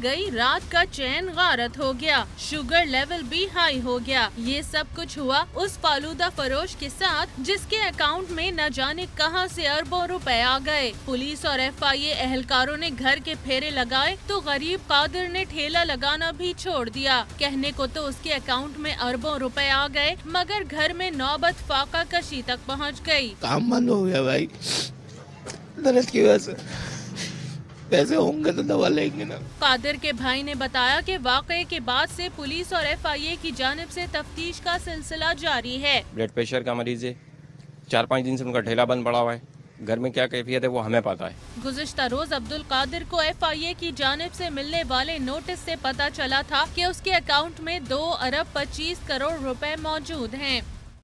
गई, रात का चैन गारत हो गया, शुगर लेवल भी हाई हो गया। ये सब कुछ हुआ उस फालूदा फरोश के साथ जिसके अकाउंट में न जाने कहां से अरबों रुपए आ गए। पुलिस और FIA एहलकारों ने घर के फेरे लगाए तो गरीब कादिर ने ठेला लगाना भी छोड़ दिया। कहने को तो उसके अकाउंट में अरबों रुपए आ गए, मगर घर में नौबत फाका कशी तक पहुंच गई। काम बंद हो गया भाई, दर्द की वजह से। पैसे होंगे तो दवा लेंगे ना। कादिर के भाई ने बताया कि वाक़ये के बाद से पुलिस और FIA की जानिब से तफ्तीश का सिलसिला जारी है। ब्लड प्रेशर का मरीज है, 4-5 दिन से उनका ठेला बंद पड़ा हुआ है। घर में क्या कैफियत है वो हमें पता है। गुज़िश्ता रोज अब्दुल कादिर को FIA की जानिब से मिलने वाले नोटिस से पता चला था कि उसके अकाउंट में 2 अरब 25 करोड़ रुपए मौजूद हैं।